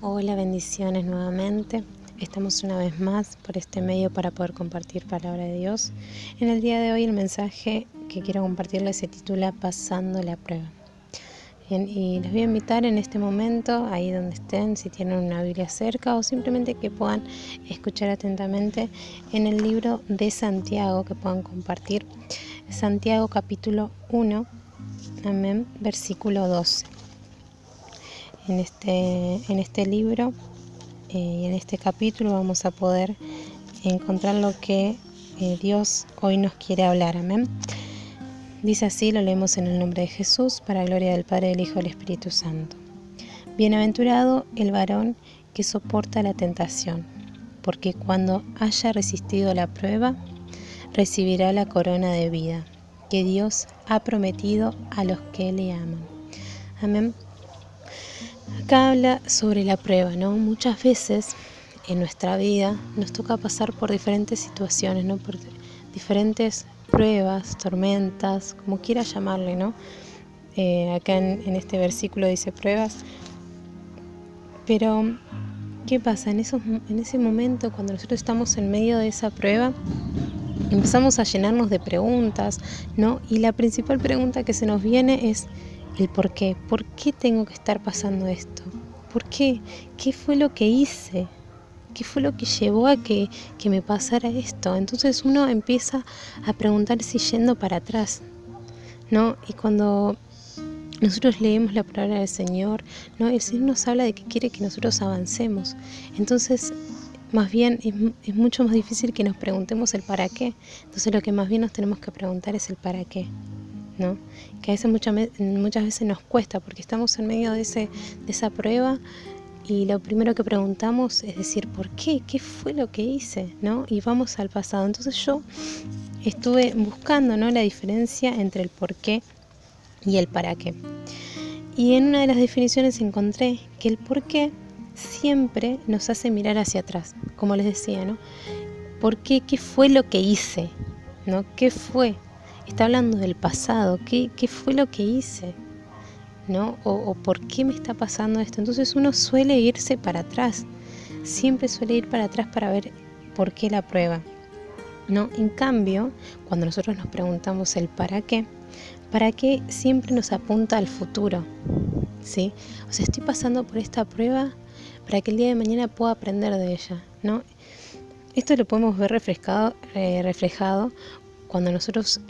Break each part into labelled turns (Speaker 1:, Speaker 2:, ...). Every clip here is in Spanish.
Speaker 1: Hola, bendiciones nuevamente. Estamos una vez más por este medio para poder compartir palabra de Dios. En el día de hoy el mensaje que quiero compartirles se titula Pasando la prueba. Bien, y les voy a invitar en este momento, ahí donde estén, si tienen una Biblia cerca o simplemente que puedan escuchar atentamente en el libro de Santiago, que puedan compartir. Santiago capítulo 1, amén, versículo 12. En este libro y en este capítulo vamos a poder encontrar lo que Dios hoy nos quiere hablar, amén. Dice así, lo leemos en el nombre de Jesús, para gloria del Padre, del Hijo y del Espíritu Santo. Bienaventurado el varón que soporta la tentación, porque cuando haya resistido la prueba, recibirá la corona de vida que Dios ha prometido a los que le aman. Amén. Acá habla sobre la prueba, ¿no? Muchas veces en nuestra vida nos toca pasar por diferentes situaciones, ¿no? Por diferentes pruebas, tormentas, como quiera llamarle, ¿no? Acá en este versículo dice pruebas. Pero, ¿qué pasa? En ese momento, cuando nosotros estamos en medio de esa prueba, empezamos a llenarnos de preguntas, ¿no? Y la principal pregunta que se nos viene es el por qué. ¿Por qué tengo que estar pasando esto? ¿Por qué? ¿Qué fue lo que hice? ¿Qué fue lo que llevó a que me pasara esto? Entonces uno empieza a preguntarse yendo para atrás, ¿no? Y cuando nosotros leemos la palabra del Señor, ¿no? El Señor nos habla de que quiere que nosotros avancemos. Entonces, más bien es mucho más difícil que nos preguntemos el para qué. Entonces lo que más bien nos tenemos que preguntar es el para qué, ¿no? Que a veces muchas veces nos cuesta porque estamos en medio de esa prueba y lo primero que preguntamos es decir, ¿por qué? ¿Qué fue lo que hice? ¿No? Y vamos al pasado. Entonces yo estuve buscando, ¿no?, la diferencia entre el por qué y el para qué. Y en una de las definiciones encontré que el por qué siempre nos hace mirar hacia atrás, como les decía, ¿no? ¿Por qué? ¿Qué fue lo que hice? ¿No? ¿Qué fue? Está hablando del pasado. ¿Qué fue lo que hice? ¿No? O ¿por qué me está pasando esto? Entonces uno suele irse para atrás. Siempre suele ir para atrás para ver por qué la prueba, ¿no? En cambio, cuando nosotros nos preguntamos el para qué siempre nos apunta al futuro, ¿sí? O sea, estoy pasando por esta prueba para que el día de mañana pueda aprender de ella, ¿no? Esto lo podemos ver reflejado cuando nosotros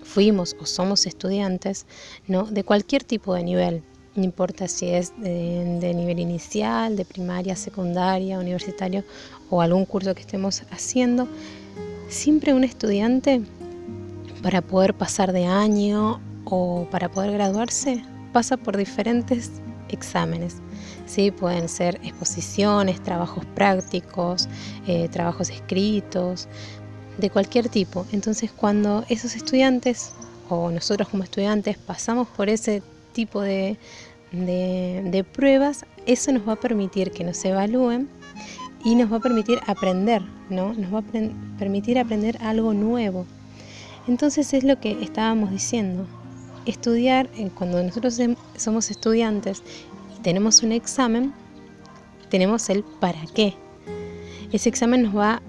Speaker 1: fuimos o somos estudiantes, ¿no?, de cualquier tipo de nivel. No importa si es de nivel inicial, de primaria, secundaria, universitario o algún curso que estemos haciendo. Siempre un estudiante, para poder pasar de año o para poder graduarse, pasa por diferentes exámenes, ¿sí? Pueden ser exposiciones, trabajos prácticos, trabajos escritos, de cualquier tipo. Entonces, cuando esos estudiantes o nosotros como estudiantes pasamos por ese tipo de pruebas, eso nos va a permitir que nos evalúen y nos va a permitir aprender, ¿no? Nos va a permitir aprender algo nuevo. Entonces es lo que estábamos diciendo. Estudiar, cuando nosotros somos estudiantes y tenemos un examen, tenemos el para qué. Ese examen nos va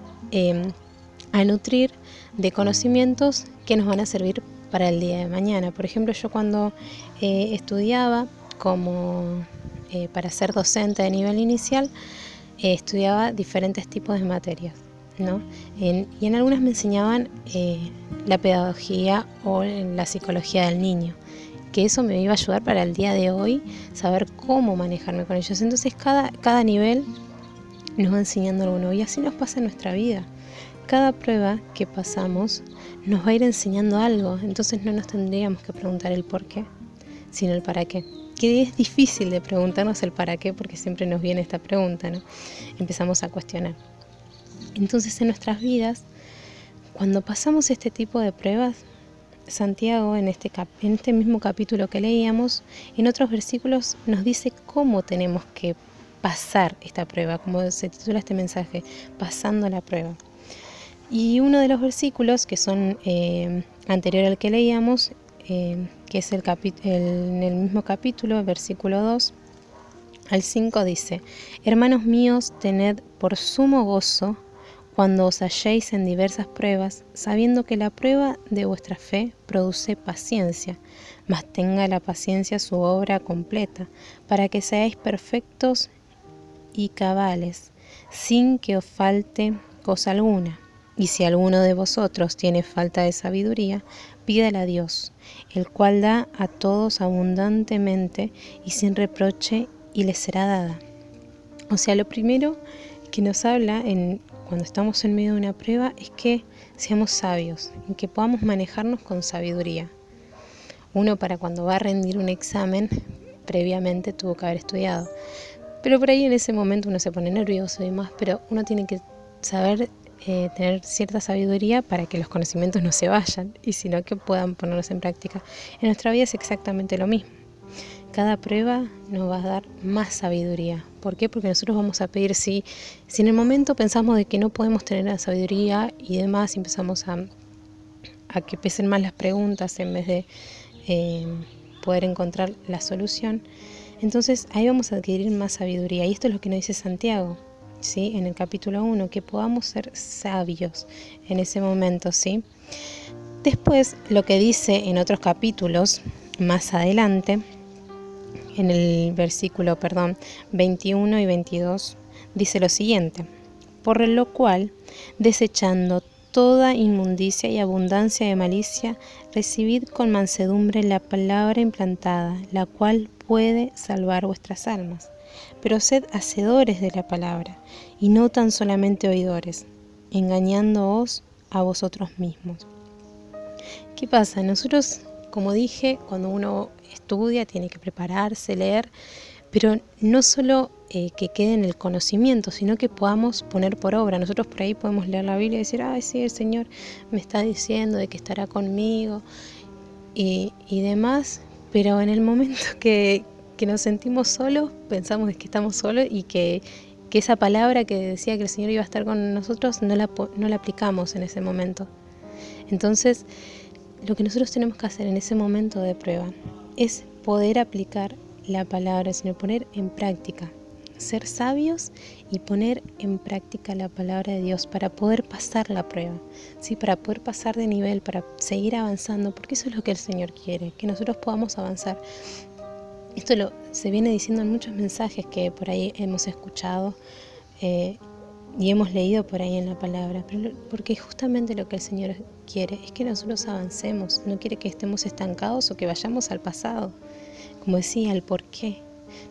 Speaker 1: a nutrir de conocimientos que nos van a servir para el día de mañana. Por ejemplo, yo cuando estudiaba para ser docente de nivel inicial, estudiaba diferentes tipos de materias, ¿no? Y en algunas me enseñaban la pedagogía o la psicología del niño, que eso me iba a ayudar para el día de hoy, saber cómo manejarme con ellos. Entonces cada nivel nos va enseñando algo nuevo y así nos pasa en nuestra vida. Cada prueba que pasamos nos va a ir enseñando algo, entonces no nos tendríamos que preguntar el por qué, sino el para qué. Que es difícil de preguntarnos el para qué porque siempre nos viene esta pregunta, ¿no? Empezamos a cuestionar. Entonces en nuestras vidas, cuando pasamos este tipo de pruebas, Santiago en este mismo capítulo que leíamos, en otros versículos nos dice cómo tenemos que pasar esta prueba, como se titula este mensaje, pasando la prueba. Y uno de los versículos que son anterior al que leíamos, que es en el mismo capítulo, versículo 2, al 5 dice: Hermanos míos, tened por sumo gozo cuando os halléis en diversas pruebas, sabiendo que la prueba de vuestra fe produce paciencia, mas tenga la paciencia su obra completa, para que seáis perfectos y cabales, sin que os falte cosa alguna. Y si alguno de vosotros tiene falta de sabiduría, pídala a Dios, el cual da a todos abundantemente y sin reproche, y les será dada. O sea, lo primero que nos habla cuando estamos en medio de una prueba es que seamos sabios, en que podamos manejarnos con sabiduría. Uno, para cuando va a rendir un examen, previamente tuvo que haber estudiado. Pero por ahí en ese momento uno se pone nervioso y demás, pero uno tiene que saber tener cierta sabiduría para que los conocimientos no se vayan, y sino que puedan ponerlos en práctica. En nuestra vida es exactamente lo mismo. Cada prueba nos va a dar más sabiduría. ¿Por qué? Porque nosotros vamos a pedir, si en el momento pensamos de que no podemos tener la sabiduría y demás, y empezamos a que pesen más las preguntas en vez de poder encontrar la solución, entonces ahí vamos a adquirir más sabiduría. Y esto es lo que nos dice Santiago, ¿sí? En el capítulo 1, que podamos ser sabios en ese momento, ¿sí? Después, lo que dice en otros capítulos más adelante, en el versículo 21 y 22, dice lo siguiente: por lo cual, desechando toda inmundicia y abundancia de malicia, recibid con mansedumbre la palabra implantada, la cual puede salvar vuestras almas. Pero sed hacedores de la palabra, y no tan solamente oidores, engañándoos a vosotros mismos. ¿Qué pasa? Nosotros, como dije, cuando uno estudia tiene que prepararse, leer, pero no solo que quede en el conocimiento, sino que podamos poner por obra. Nosotros por ahí podemos leer la Biblia y decir: ay, sí, el Señor me está diciendo de que estará conmigo y demás, pero en el momento que nos sentimos solos, pensamos de que estamos solos y que esa palabra que decía que el Señor iba a estar con nosotros no la aplicamos en ese momento. Entonces, lo que nosotros tenemos que hacer en ese momento de prueba es poder aplicar la palabra, sino poner en práctica, ser sabios y poner en práctica la palabra de Dios para poder pasar la prueba, ¿sí? Para poder pasar de nivel, para seguir avanzando, porque eso es lo que el Señor quiere, que nosotros podamos avanzar. Esto se viene diciendo en muchos mensajes que por ahí hemos escuchado y hemos leído por ahí en la palabra, porque justamente lo que el Señor quiere es que nosotros avancemos, no quiere que estemos estancados o que vayamos al pasado. Como decía, el por qué.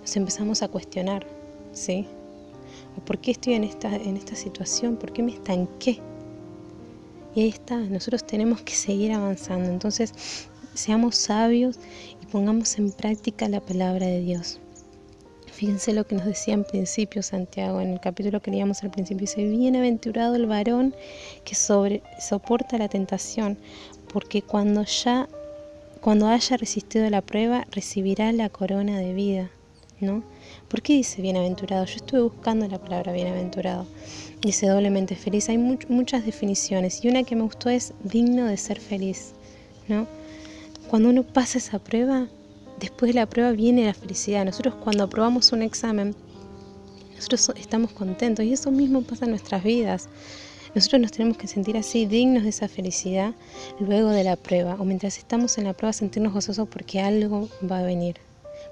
Speaker 1: Nos empezamos a cuestionar, ¿sí? ¿O por qué estoy en esta situación? ¿Por qué me estanqué? Y ahí está, nosotros tenemos que seguir avanzando. Entonces, seamos sabios y pongamos en práctica la palabra de Dios. Fíjense lo que nos decía en principio Santiago, en el capítulo que leíamos al principio, dice: bienaventurado el varón que soporta la tentación, porque cuando haya resistido la prueba, recibirá la corona de vida, ¿no? ¿Por qué dice bienaventurado? Yo estuve buscando la palabra bienaventurado. Dice doblemente feliz. Hay muchas definiciones y una que me gustó es digno de ser feliz, ¿no? Cuando uno pasa esa prueba, después de la prueba viene la felicidad. Nosotros cuando aprobamos un examen, nosotros estamos contentos y eso mismo pasa en nuestras vidas. Nosotros nos tenemos que sentir así, dignos de esa felicidad luego de la prueba, o mientras estamos en la prueba sentirnos gozosos porque algo va a venir,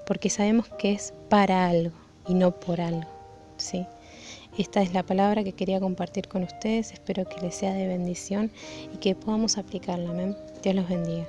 Speaker 1: porque sabemos que es para algo y no por algo, ¿sí? Esta es la palabra que quería compartir con ustedes, espero que les sea de bendición y que podamos aplicarla, amén. Dios los bendiga.